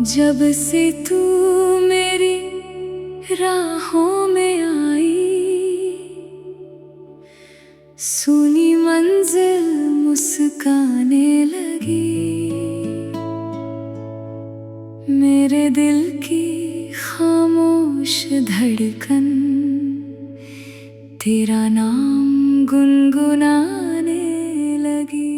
जब से तू मेरी राहों में आई, सुनी मंजिल मुस्काने लगी। मेरे दिल की खामोश धड़कन तेरा नाम गुनगुनाने लगी।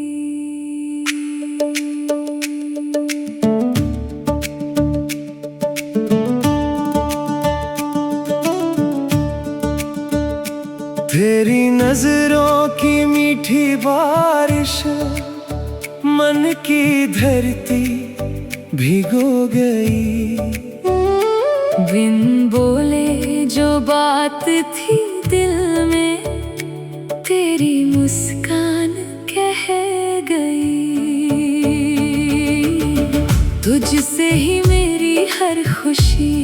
तेरी नजरों की मीठी बारिश मन की धरती भिगो गई। बिन बोले जो बात थी दिल में, तेरी मुस्कान कह गई। तुझसे ही मेरी हर खुशी,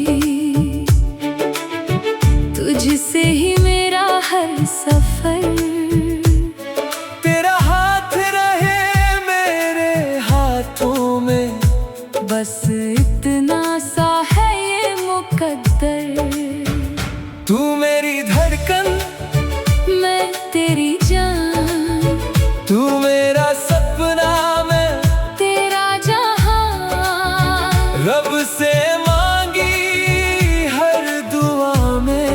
तुझसे ही मेरा हर सफर। तेरा हाथ रहे मेरे हाथों में, बस इतना सा है ये मुकद्दर। तू मेरी धड़कन, मैं तेरी जान, तू मेरा सपना, मैं तेरा जहां। रब से मांगी हर दुआ में,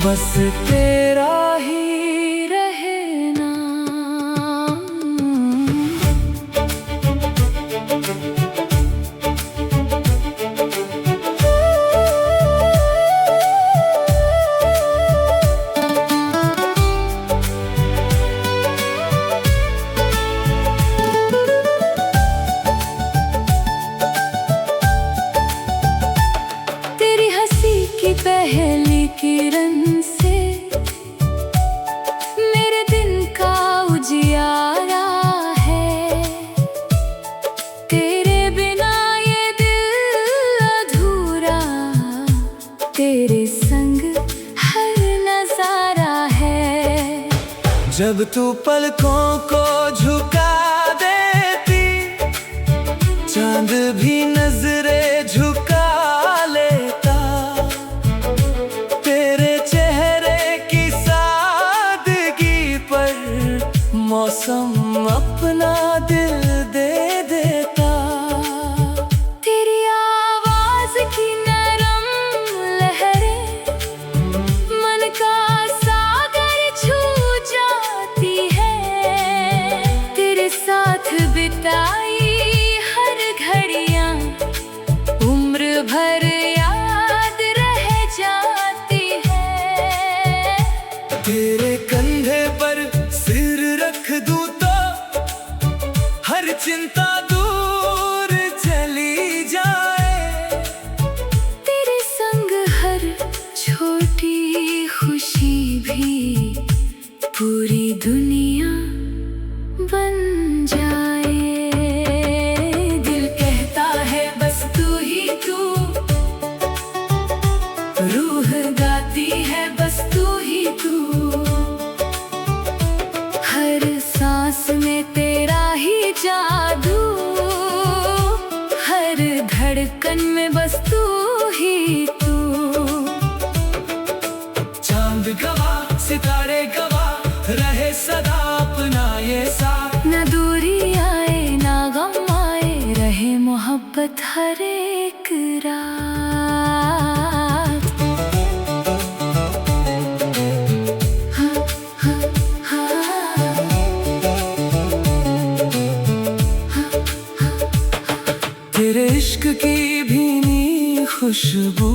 बस तेरा ही रहना। तेरी हंसी की पहली किरण से मेरे दिन का उजियारा है। तेरे बिना ये दिल अधूरा, तेरे संग हर नजारा है। जब तू पलकों को झुका देती, चांद भी नजरें झुका लेता। तेरे चेहरे की सादगी पर मौसम अपना दिल दे देता। तेरी आवाज की नरम लहरें मन का सागर छू जाती है। तेरे साथ बिताई हर घड़ियां उम्र भर याद रह जाती है। तेरे कंधे पर सिर रख दूं तो हर चिंता दूर चली जाए। तेरे संग हर छोटी खुशी भी पूरी दुनिया बन जाए। दिल कहता है बस तू ही तू, रूह गाती है बस तू ही तू। हर सांस में तेरा ही जादू, हर धड़कन में बस तू ही तू। चांद गवाह सितारे गवाह रहे सदा अपना ये साथ। न दूरी आए ना गम आए, रहे मोहब्बत हर एक रात। हाँ, हाँ, हाँ, तेरे इश्क की भीनी खुशबू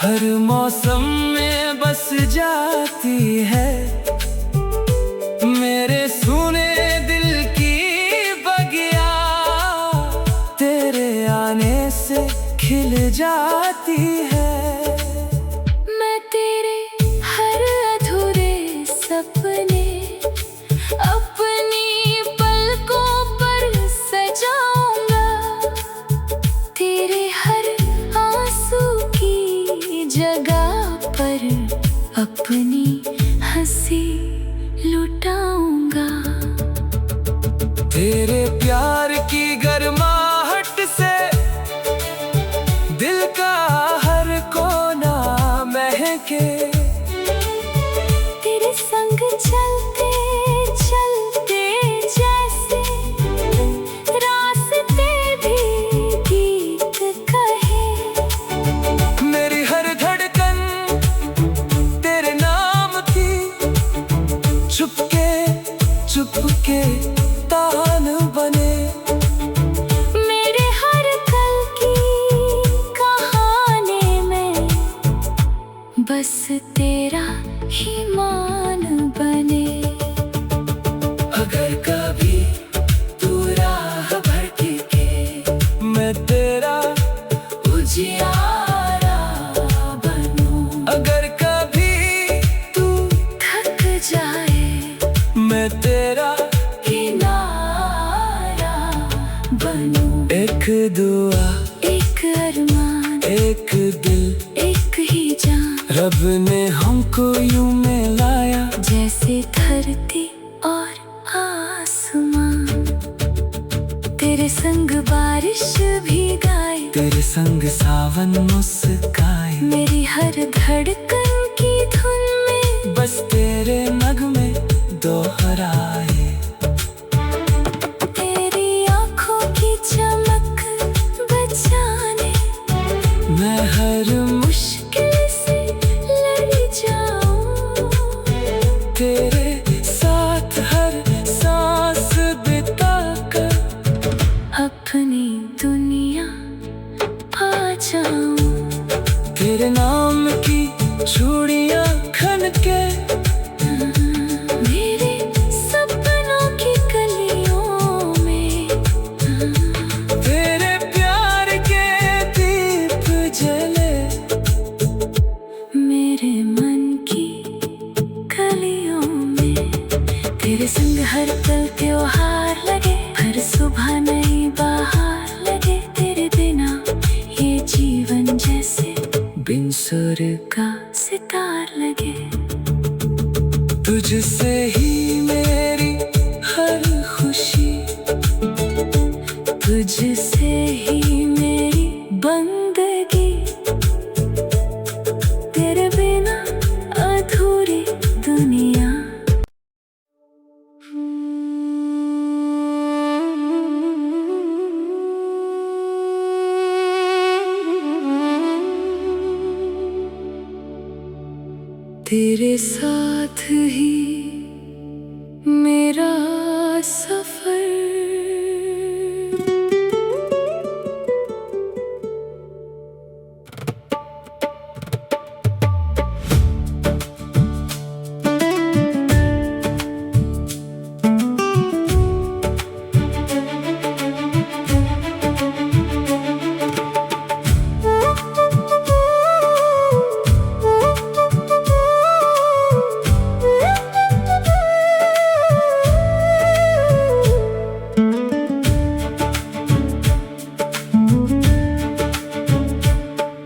हर मौसम में बस जाती है। मेरे सुने दिल की बगिया तेरे आने से खिल जाती है। मैं तेरे हर अधूरे सपने अपनी लुटाऊंगा। तेरे प्यार की गर्माहट से दिल का हर कोना महके। तेरे संग चलते चलते जैसे रास्ते भी गीत कहे। मेरी हर धड़कन तेरे नाम की, चुपके चुपके तान बने। मेरे हर कल की कहानी में बस तेरा ही मान बने। अगर कभी तू राह भटके, मैं तेरा उजियारा बनूं। अगर कभी तू थक जाए मैं तेरा किनारा बनूं। एक दुआ, एक अरमान, एक दिल, एक ही जान, रब ने हमको यूं मिलाया। जैसे धरती और आसमां। तेरे संग बारिश भी गाए, तेरे संग सावन मुस्काए। मेरी हर धड़कन की धुन में बस तेरे नगमे दोहराए। तेरी आँखों की चमक बचाने मैं हर मुश्किल से लड़ जाऊं। तेरे साथ हर सांस बिताकर अपनी दुनिया पा जाऊं। तेरे नाम की चूड़ियां खनके। मेरे सपनों की गलियों में तेरे प्यार के दीप जले। मेरे मन की गलियों में तेरे संग हर पल त्योहार लगे। हर सुबह नई बहार लगे। तेरे बिना ये जीवन जैसे बिन सुर का सितार लगे। तुझसे ही मेरी हर खुशी, तुझसे ही मेरी बंदगी। तेरे बिना अधूरी दुनिया। तेरे साथ ही मेरा सफर।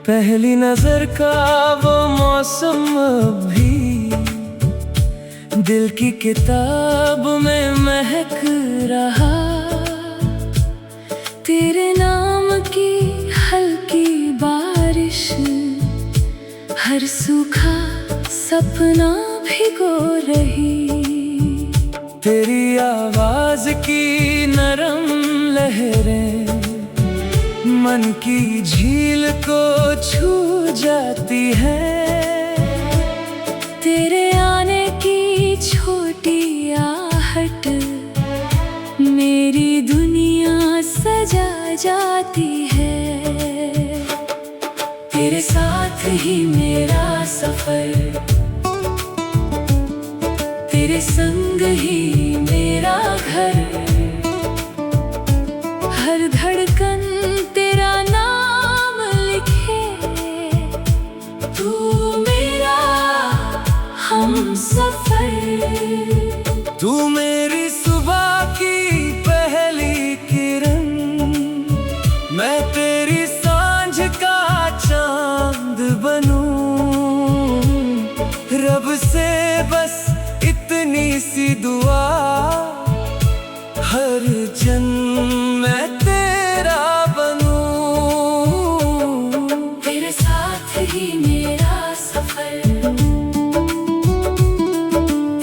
पहली नजर का वो मौसम भी दिल की किताब में महक रहा। तेरे नाम की हल्की बारिश हर सूखा सपना भिगो रही। तेरी आवाज की नरम लहरें मन की झील को छू जाती है। तेरे आने की छोटी आहट मेरी दुनिया सजा जाती है। तेरे साथ ही मेरा सफर, तेरे संग ही मेरा घर। हर धड़कन तेरा नाम लिखे। तू मेरा हमसफर। तू मेरी सुबह की पहली किरण, मैं तेरी सांझ का चांद बनूं। रब से बस इतनी सी दुआ, हर जन्म मैं तेरा बनूं। तेरे साथ ही मेरा सफर,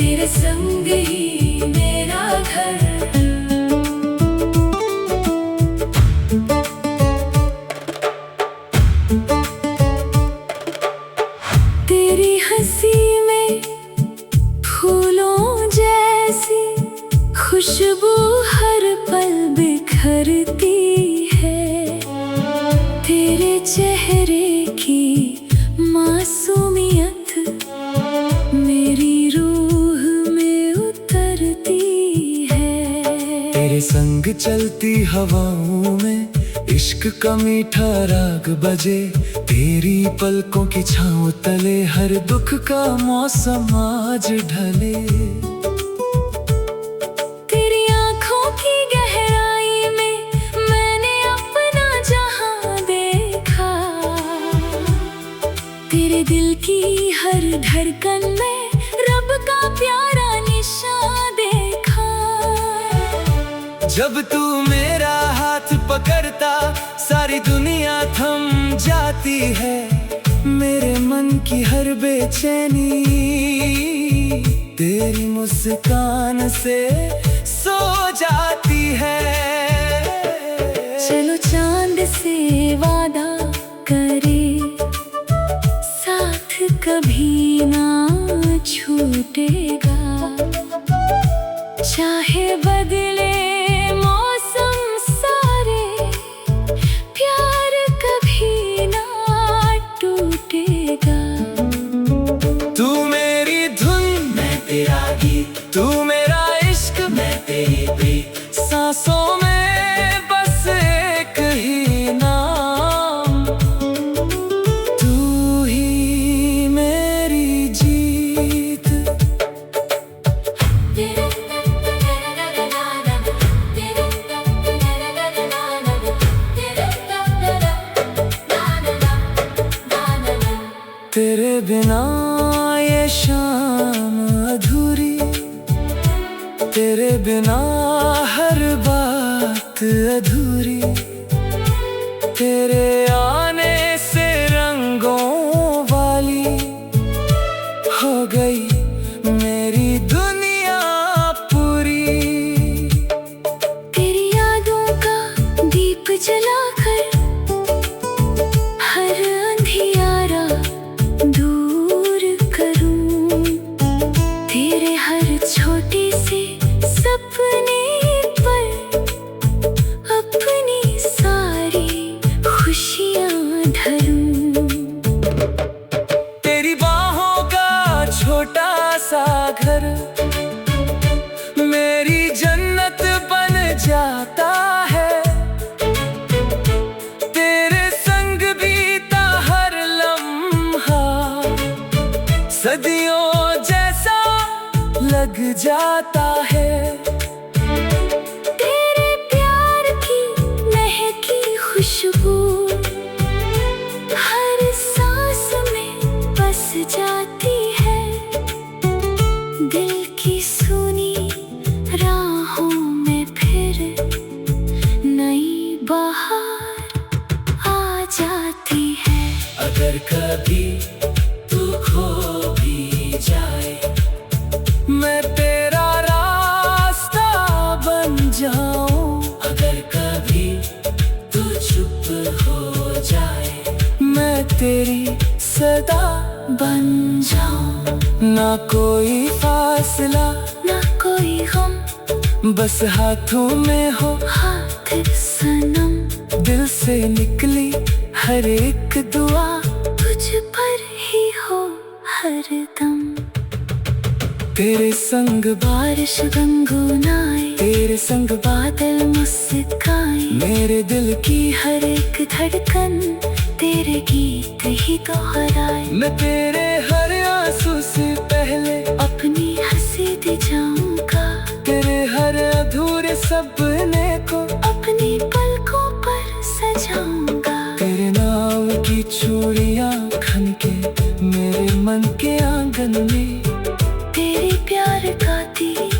तेरे संग ही मेरा घर। तेरी हंसी में फूलों जैसी खुशबू हर पल बिखरती है। तेरे चेहरे की मासूमियत मेरी रूह में उतरती है। तेरे संग चलती हवाओं में इश्क का मीठा राग बजे। तेरी पलकों की छाँव तले हर दुख का मौसम आज ढले। तेरी आँखों की गहराई में मैंने अपना जहां देखा। तेरे दिल की हर धड़कन में रब का प्यारा निशान देखा। जब तू मेरा हाथ पकड़ता सारी दुनिया थम जाती है। मेरे मन की हर बेचैनी तेरी मुस्कान से सो जाती है। चलो चांद से वादा करे, साथ कभी ना छूटेगा। चाहे बदले मौसम सारे, प्यार कभी ना टूटेगा। तू मेरी धुन, मैं तेरा गीत। तू मेरा इश्क, मैं तेरी प्रीत। सांसों में बस एक ही नाम, तू ही मेरी जीत। तेरे बिना ये शाम अधूरी, तेरे बिना हर बात अधूरी। तेरे आने से रंगों वाली हो गई मेरी दुनिया पूरी। तेरी यादों का दीप जलाकर हर अंधियारा दूर करूं। तेरे हर छोटे से सपने पर अपनी सारी खुशियां धरूं। तेरी बाहों का छोटा सा घर मेरी जन्नत बन जाता है। तेरे संग बीता हर लम्हा सदियों जैसा लग जाता है। तेरे प्यार की महकी खुशबू हर सांस में बस जाती है। दिल की सुनी राहों में फिर नई बहार आ जाती है। अगर कभी तू खो भी जाए, मैं तेरा रास्ता बन जाऊं। अगर कभी तू चुप हो जाए, मैं तेरी सदा बन जाऊं। ना कोई फासला, ना कोई गम, बस हाथों में हो हाथ सनम। दिल से निकली हर एक दुआ, तुझ पर ही हो हर दम। तेरे संग बारिश गुनगुनाए, तेरे संग बादल मुस्काए। मेरे दिल की हर एक धड़कन तेरे गीत ही दोहराए। मैं तेरे हर आंसू से पहले अपनी हंसी दे जाऊंगा। तेरे हर अधूरे सपने को अपनी पलकों पर सजाऊंगा। तेरे नाम की चूड़ियां खनके मेरे मन के आंगन में। तेरे प्यार का दीप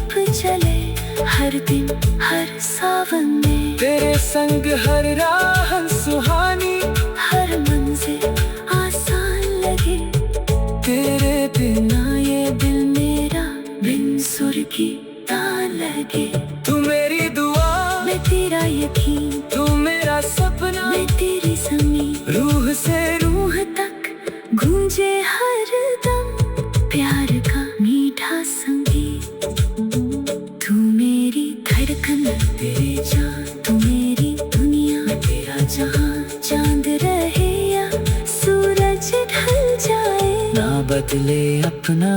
हर दिन हर सावन में, तेरे संग हर राह सुहानी, हर मंजिल आसान लगे। तेरे बिना ये दिल मेरा बिन सुर की तान लगे। तू मेरी दुआ, मैं तेरा यकीन, तू मेरा सपना, मैं तेरी ज़मीं। रूह से रूह तक गूंजे हर दम प्यार का मीठा संगीत। तू मेरी धड़कन, तेरी जान, तू मेरी दुनिया, मैं तेरा जहां। चांद रहे या सूरज ढल जाए, ना बदले अपना